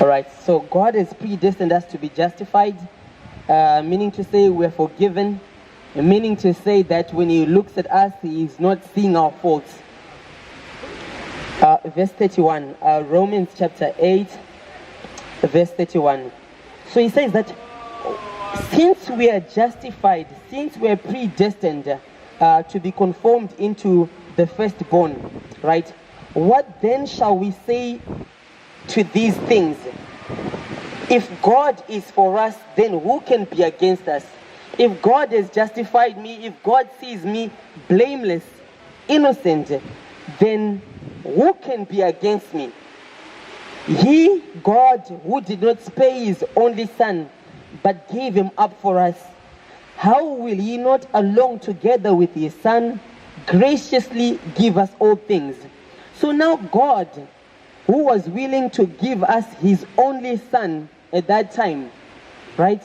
All right, so God has predestined us to be justified, meaning to say we're forgiven, meaning to say that when He looks at us, He is not seeing our faults. Verse 31, Romans chapter 8, verse 31. So he says that since we are justified, since we are predestined to be conformed into the firstborn, right? What then shall we say to these things? If God is for us, then who can be against us? If God has justified me, if God sees me blameless, innocent, then who can be against me? He, God, who did not spare His only Son, but gave Him up for us, how will He not along together with His Son graciously give us all things? So now God, who was willing to give us His only Son at that time, right?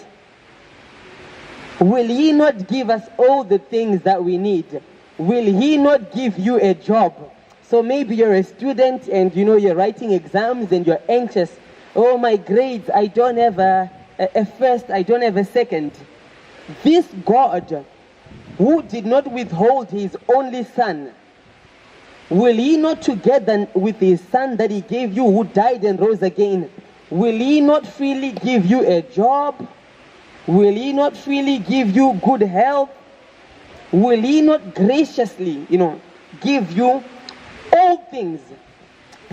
Will He not give us all the things that we need? Will He not give you a job? So maybe you're a student and you're writing exams and you're anxious. Oh, my grades, I don't have a first, I don't have a second. This God, who did not withhold His only Son, will He not together with His Son that He gave you, who died and rose again, will He not freely give you a job? Will He not freely give you good health? Will He not graciously, give you all things?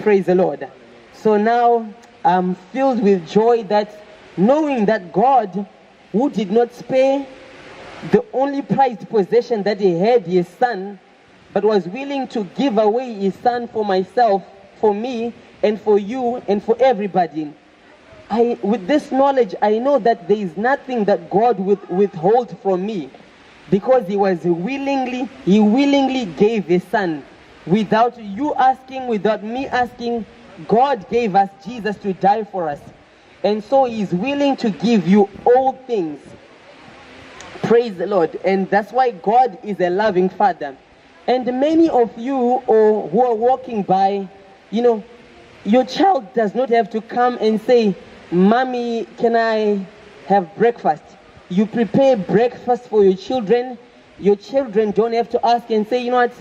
Praise the Lord. So now I'm filled with joy that knowing that God, who did not spare the only prized possession that He had, His Son, but was willing to give away His Son for myself, for me, and for you, and for everybody. With this knowledge, I know that there is nothing that God would withhold from me, because He willingly gave His Son. Without you asking, without me asking, God gave us Jesus to die for us. And so He is willing to give you all things. Praise the Lord. And that's why God is a loving Father. And many of you who are walking by, your child does not have to come and say, Mommy, can I have breakfast? You prepare breakfast for your children. Your children don't have to ask and say, what?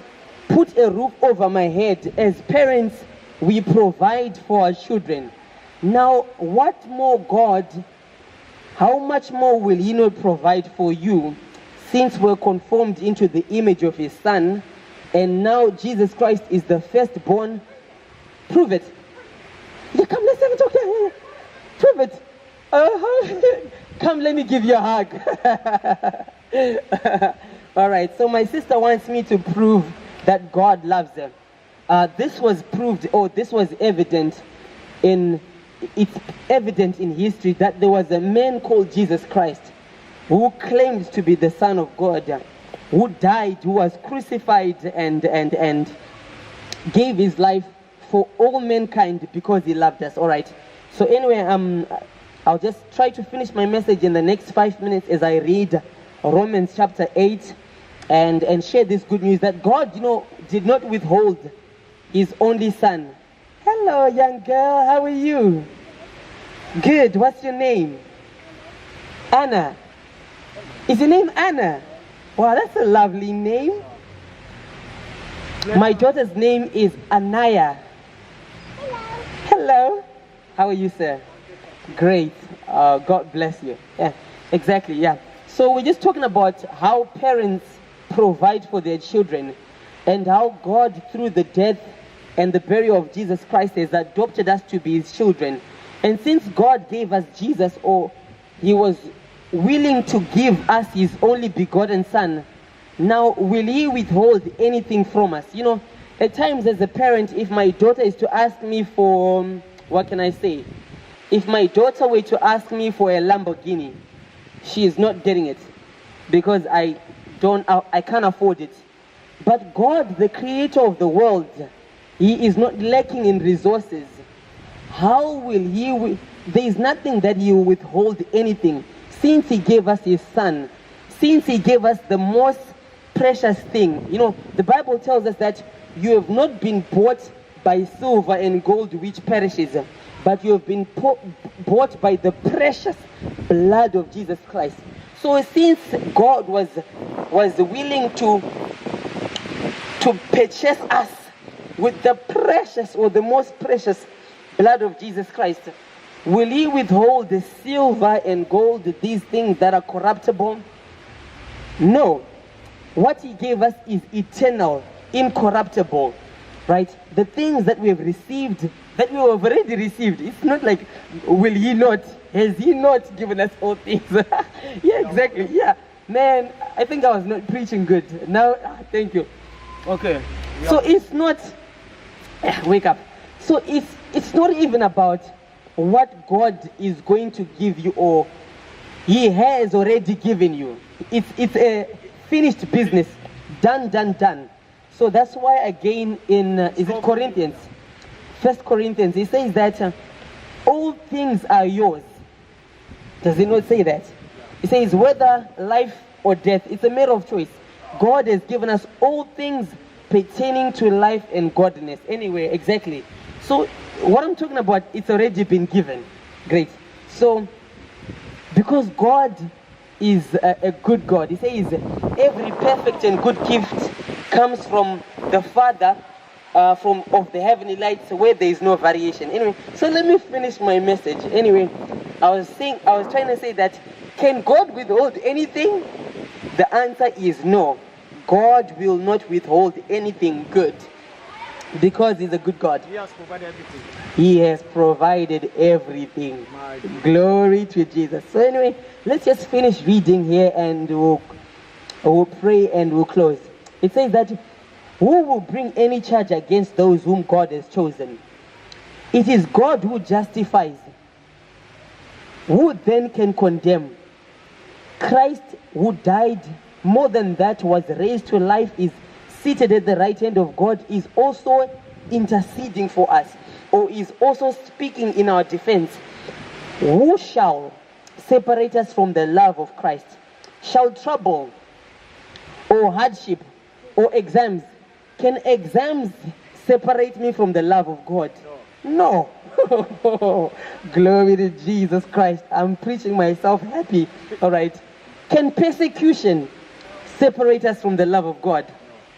Put a roof over my head. As parents, we provide for our children. Now, what more God, how much more will He not provide for you, since we're conformed into the image of His Son, and now Jesus Christ is the firstborn? Prove it. Yeah, come, let's have a talk here. Prove it. Come, let me give you a hug. All right, so my sister wants me to prove that God loves them. This was proved, this was evident it's evident in history that there was a man called Jesus Christ who claimed to be the Son of God, who died, who was crucified and gave His life for all mankind because He loved us. All right. So anyway, I'll just try to finish my message in the next 5 minutes as I read Romans chapter 8 and share this good news that God, did not withhold His only Son. Hello, young girl. How are you? Good. What's your name? Anna. Is your name Anna? Wow, that's a lovely name. My daughter's name is Anaya. Hello. How are you, sir? Great. God bless you. Yeah, exactly. Yeah. So we're just talking about how parents provide for their children and how God, through the death and the burial of Jesus Christ, has adopted us to be His children. And since God gave us Jesus, or He was willing to give us His only begotten Son, now will He withhold anything from us? At times as a parent, if my daughter is to ask me for, what can I say? If my daughter were to ask me for a Lamborghini, she is not getting it because I can't afford it. But God, the creator of the world, He is not lacking in resources. How will He, there is nothing that He will withhold anything. Since He gave us His Son, since He gave us the most precious thing. The Bible tells us that you have not been bought by silver and gold which perishes, but you have been bought by the precious blood of Jesus Christ. So since God was willing to purchase us with the precious or the most precious blood of Jesus Christ, will he withhold the silver and gold, these things that are corruptible? No. What he gave us is eternal, incorruptible, right? The things that we have received, that we have already received. It's not like, will he not? Has he not given us all things? Yeah, exactly. Yeah. Man, I think I was not preaching good. Now, thank you. Okay. So it's not, wake up. So it's not even about what God is going to give you or he has already given you. It's a finished business. Done. So that's why again in, is it Corinthians? 1 Corinthians, it says that all things are yours. Does it not say that? It says whether life or death, it's a matter of choice. God has given us all things pertaining to life and godliness. Anyway, exactly. So what I'm talking about, it's already been given. Great. So because God is a good God, he says every perfect and good gift comes from the Father of the heavenly lights, where there is no variation. Anyway, so let me finish my message. Anyway, I was trying to say that, can God withhold anything? The answer is no. God will not withhold anything good, because he's a good God. He has provided everything. He has provided everything. Glory to Jesus. So anyway, let's just finish reading here and we'll pray and we'll close. It says that, who will bring any charge against those whom God has chosen? It is God who justifies. Who then can condemn? Christ, who died, more than that, was raised to life, is seated at the right hand of God, is also interceding for us, or is also speaking in our defense. Who shall separate us from the love of Christ? Shall trouble or hardship or exams? Can exams separate me from the love of God? No. Glory to Jesus Christ. I'm preaching myself happy. All right. Can persecution separate us from the love of God?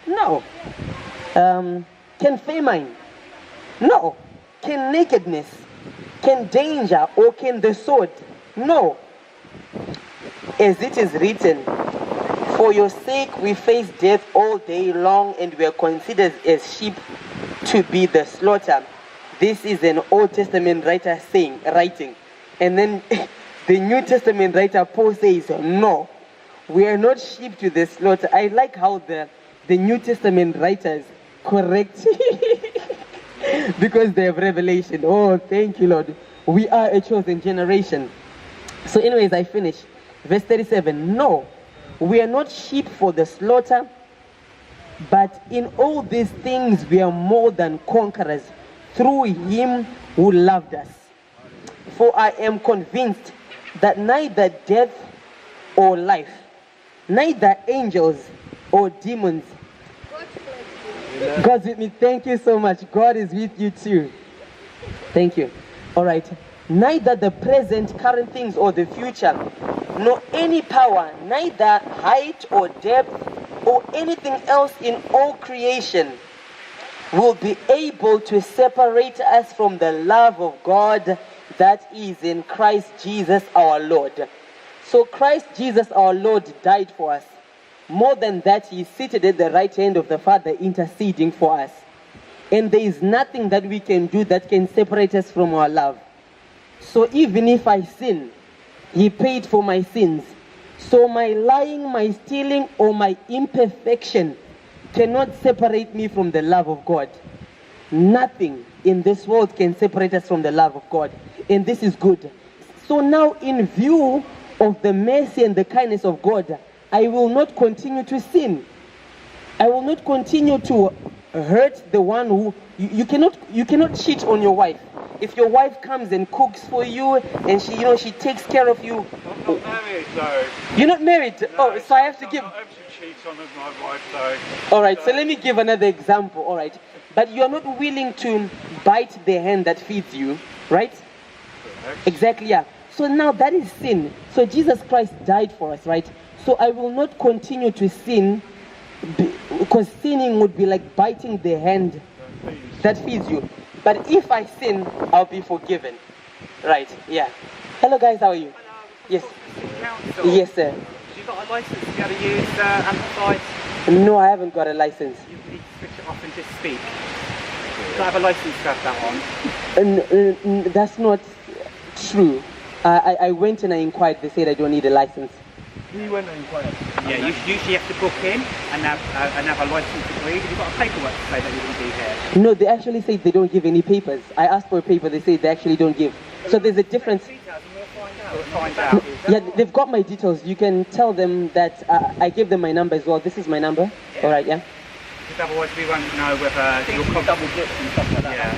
No. Can famine? No. Can nakedness? Can danger? Or can the sword? No. As it is written, for your sake we face death all day long, and we are considered as sheep to be the slaughter. This is an Old Testament writer writing. And then the New Testament writer Paul says, no, we are not sheep to the slaughter. I like how the New Testament writers correct because they have revelation. Oh, thank you, Lord. We are a chosen generation. So anyways, I finish. Verse 37, no, we are not sheep for the slaughter, but in all these things we are more than conquerors through him who loved us. For I am convinced that neither death or life, neither angels or demons. God's with me. Thank you so much. God is with you too. Thank you. All right. Neither the present, current things or the future, nor any power, neither height or depth or anything else in all creation will be able to separate us from the love of God that is in Christ Jesus our Lord. So Christ Jesus our Lord died for us. More than that, he is seated at the right hand of the Father interceding for us. And there is nothing that we can do that can separate us from our love. So even if I sin, he paid for my sins. So my lying, my stealing, or my imperfection cannot separate me from the love of God. Nothing in this world can separate us from the love of God. And this is good. So now, in view of the mercy and the kindness of God, I will not continue to sin. I will not continue to hurt the one who... You cannot cheat on your wife. If your wife comes and cooks for you and she takes care of you. I'm not married, though. You're not married? No, so I have to give... I'm not able to cheat on my wife, though. All right, so let me give another example. All right. But you're not willing to bite the hand that feeds you. right? Exactly, yeah. So now that is sin. So Jesus Christ died for us, right? So I will not continue to sin because sinning would be like biting the hand that feeds you. But if I sin, I'll be forgiven. Right, yeah. Hello guys, how are you? Yes. Yes, sir. You got a license to be able to use amplified? No, I haven't got a license. You need to switch it off and just speak. You don't have a license to have that on. That's not true. I went and I inquired. They said I don't need a license. We went and inquired. Yeah, you usually have to book in and have a license agreed. Have you got a paperwork to say that you're going to be here? No, they actually say they don't give any papers. I asked for a paper. They say they actually don't give. So there's a difference. We'll find out. Yeah, they've got my details. You can tell them that I gave them my number as well. This is my number. Yeah. All right, yeah. Because otherwise we won't know whether you're double dipped and stuff like that. Yeah.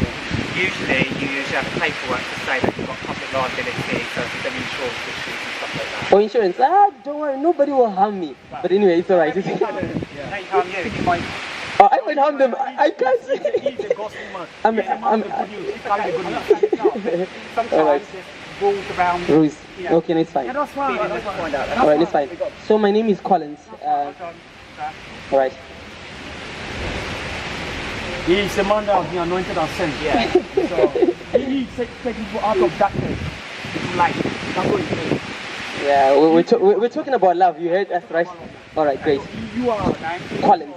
Usually you have paperwork to say that you've got public liability, so if there's any insurance issues and stuff like that. Oh, insurance. Don't worry. Nobody will harm me. But anyway, it's all right. They harm you. You might. Oh, I might harm them. I can't. He's a gospel man. I'm Sometimes all right. there's rules around. Rules. Yeah. Okay, it's fine. Yeah, that's fine. Let's find out. All right, it's fine. So my name is Collins. All right. He's the man that has been anointed and sent. Yeah. So he needs to take people out of darkness into light. That's what he says. Yeah, we're talking about love. You heard us, right? All right, great. You are Collins.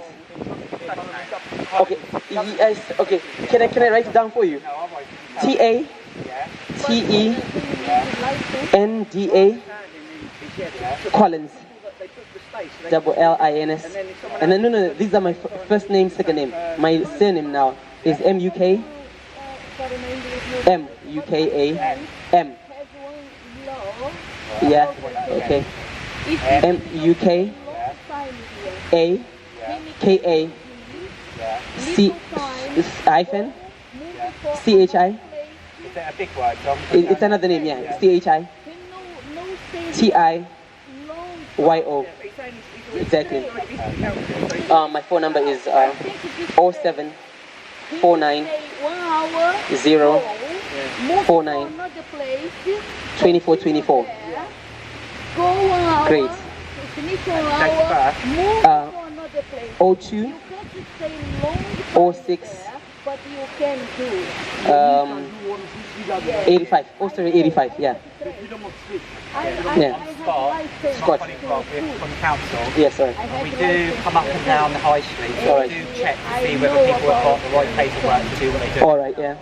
Okay. Yes. Okay. Can I write it down for you? TATENDA Collins. LINS. And then no. These are my first name, second name. My surname now is MUK. MUKA. Yeah. Okay. MUKA. hyphen CHI. Is that a big word, Tom? It's another name, yeah. CHI TIYO. Exactly. My phone number is 07 49 0 49 24 24. Great. 02 06 85. Oh, sorry, 85. Yeah. Yeah. Scott. From the council. Yes, sir. We do come up and down the high street. So All right. we do check to see whether people have got the right paperwork to do what they do. All right. Yeah.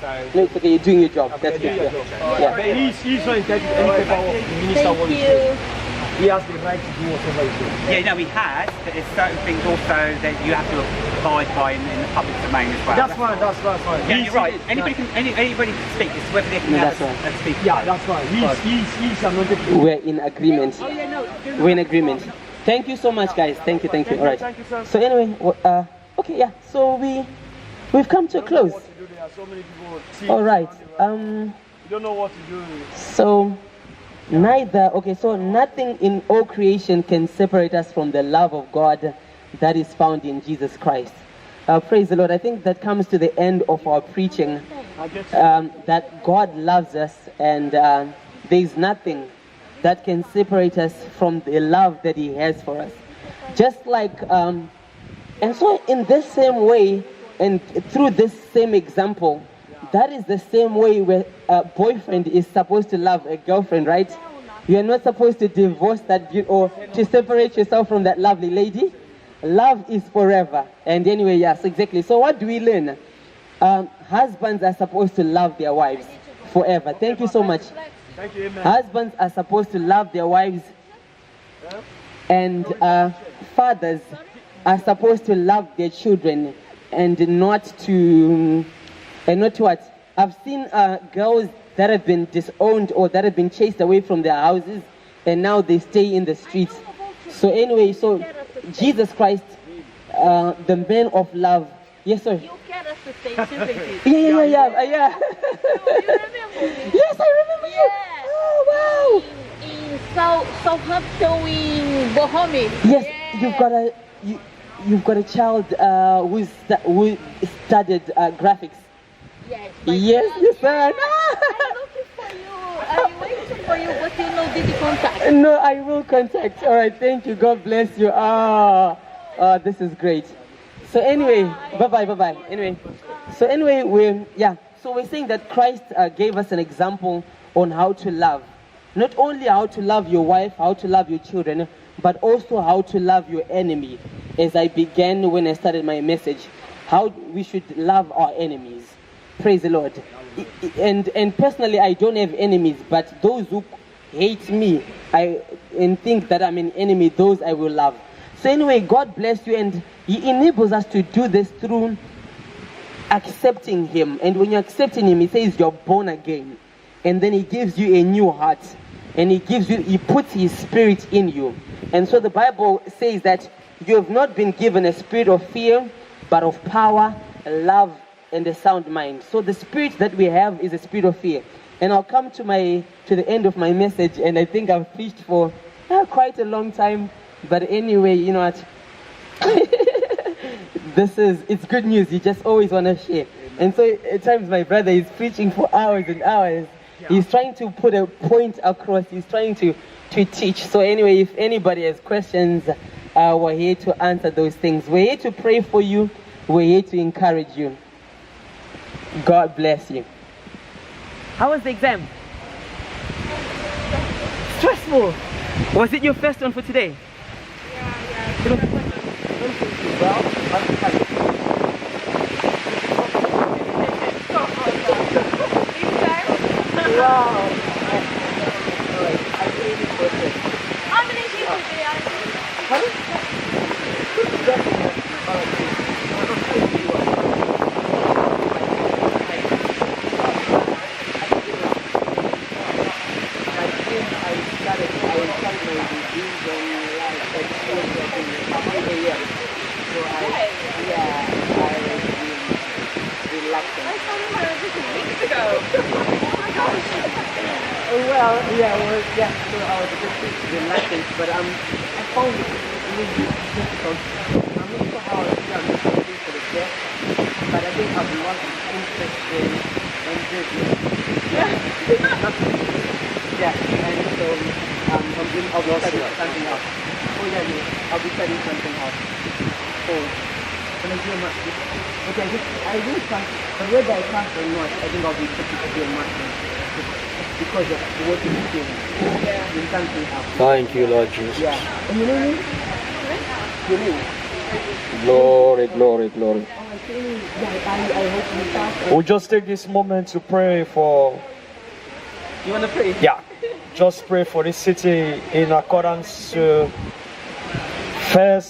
So No, it's okay. You're doing your job. That's good. Yeah. But he's not entitled to any paper the minister wants to do. He has the right to do whatever he says. yeah, no, we had, but there's certain things also that you have to abide by in the public domain as well. That's fine. Yeah, you're right. Anybody can speak. It's whether they can No, have that's right. a speak. Yeah, that's fine. He's anointed. We're in agreement. Oh yeah, no. We're in agreement. Thank you so much, guys. Thank you. All right. Thank you, sir. So anyway, okay, yeah. So we've come to a close. What to do, there are so many people. See, All right. You don't know what to do. So nothing in all creation can separate us from the love of God that is found in Jesus Christ. Praise the Lord. I think that comes to the end of our preaching, that God loves us, and there's nothing that can separate us from the love that He has for us. Just like, and so in this same way, and through this same example, that is the same way where a boyfriend is supposed to love a girlfriend, right? You are not supposed to divorce that or to separate yourself from that lovely lady. Love is forever. And anyway, yes, exactly. So what do we learn? Husbands are supposed to love their wives forever. Thank you so much. Thank you, amen. Husbands are supposed to love their wives, and fathers are supposed to love their children, and not what? I've seen girls that have been disowned or that have been chased away from their houses, and now they stay in the streets. So anyway, so Jesus Christ, the man of love. Yes, sir. You get us to say sympathy. Yeah. You remember me? Yes, I remember you. Yeah. Oh, wow. In Southampton, in Bohemia. Yes, Yeah. you've got a child who studied graphics. Yes. Yes, yes, sir. I'm looking for you. I'm waiting for you, but you know, did you contact? No, I will contact. All right, thank you. God bless you. This is great. So anyway, bye-bye. Anyway, so anyway, we're saying that Christ gave us an example on how to love. Not only how to love your wife, how to love your children, but also how to love your enemy. As I began when I started my message, how we should love our enemies. Praise the Lord. And personally, I don't have enemies, but those who hate me and think that I'm an enemy, those I will love. So anyway, God bless you, and He enables us to do this through accepting Him. And when you're accepting Him, He says you're born again. And then He gives you a new heart. And He puts His Spirit in you. And so the Bible says that you have not been given a spirit of fear, but of power, love, and a sound mind. So the spirit that we have is a spirit of fear. And I'll come to the end of my message, and I think I've preached for quite a long time. But anyway, you know what? It's good news. You just always want to share. And so at times my brother is preaching for hours and hours. Yeah. He's trying to put a point across. He's trying to teach. So anyway, if anybody has questions, we're here to answer those things. We're here to pray for you. We're here to encourage you. God bless you. How was the exam? Stressful. Was it your first one for today? Yeah. Wow. How many people there are? So I was a bit reluctant, but I found it really difficult. I'm not sure how I'll do for the test, but I think I've lost interest in business. And so I'll be studying something else. I'll be studying something else. So, when I do a master's, okay, I will pass, but whether I pass or not, I think I'll be happy to do a master's. Because of what you're doing. You can't be happy. Thank you, Lord Jesus. Yeah. And you know me? You know? Glory. I hope you pass. We'll just take this moment to pray for... You want to pray? Yeah. Just pray for this city in accordance to 1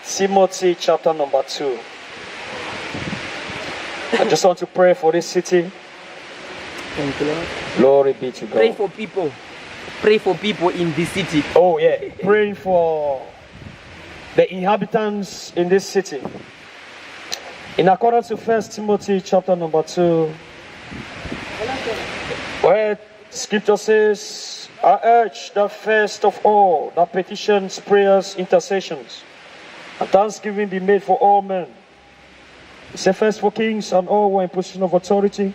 Timothy chapter number 2. I just want to pray for this city. Thank you, Lord. Glory be to God. Pray for people. Pray for people in this city. Oh yeah. Praying for the inhabitants in this city. In accordance to 1 Timothy chapter number 2, where scripture says, I urge that first of all, that petitions, prayers, intercessions, and thanksgiving be made for all men. It says first for kings and all who are in position of authority,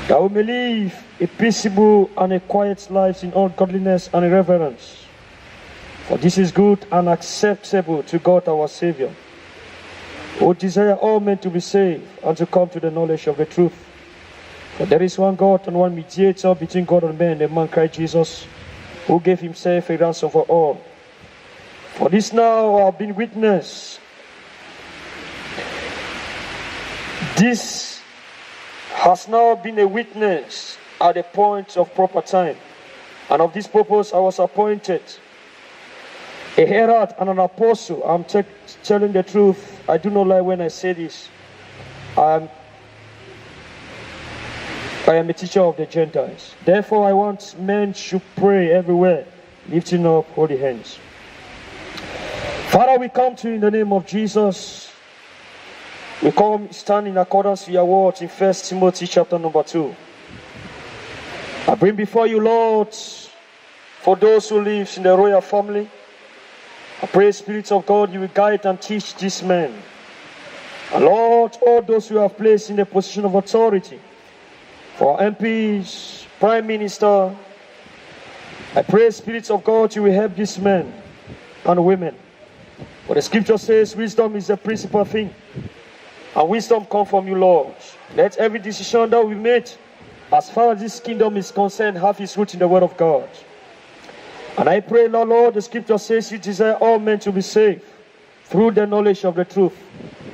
that we may live a peaceable and a quiet life in all godliness and reverence. For this is good and acceptable to God our Savior, who desire all men to be saved and to come to the knowledge of the truth. For there is one God and one mediator between God and men, the man Christ Jesus, who gave himself a ransom for all. For this now I have been witness. This has now been a witness at the point of proper time. And of this purpose I was appointed a herald and an apostle. I'm telling the truth. I do not lie when I say this. I am a teacher of the Gentiles. Therefore I want men should pray everywhere, lifting up holy hands. Father, we come to you in the name of Jesus. We come stand in accordance with your words in 1 Timothy chapter number 2. I bring before you, Lord, for those who live in the royal family, I pray, Spirit of God, you will guide and teach these men. And Lord, all those who have placed in the position of authority, for MPs, Prime Minister, I pray, Spirits of God, you will help these men and women. For the scripture says wisdom is the principal thing. And wisdom comes from you, Lord. Let every decision that we make, as far as this kingdom is concerned, have its root in the word of God. And I pray, Lord, the scripture says you desire all men to be saved through the knowledge of the truth.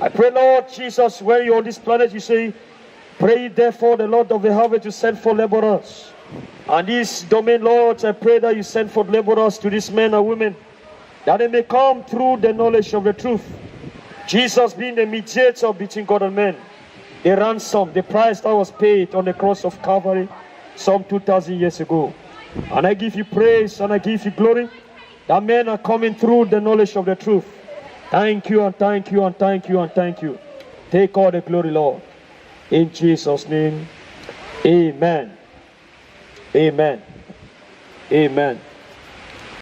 I pray, Lord Jesus, when you're on this planet, you say, pray therefore the Lord of the harvest to send for laborers. And this domain, Lord, I pray that you send for laborers to these men and women, that they may come through the knowledge of the truth. Jesus being the mediator between God and men, the ransom, the price that was paid on the cross of Calvary some 2,000 years ago. And I give you praise and I give you glory that men are coming through the knowledge of the truth. Thank you and thank you and thank you and thank you. Take all the glory, Lord. In Jesus' name, amen. Amen. Amen.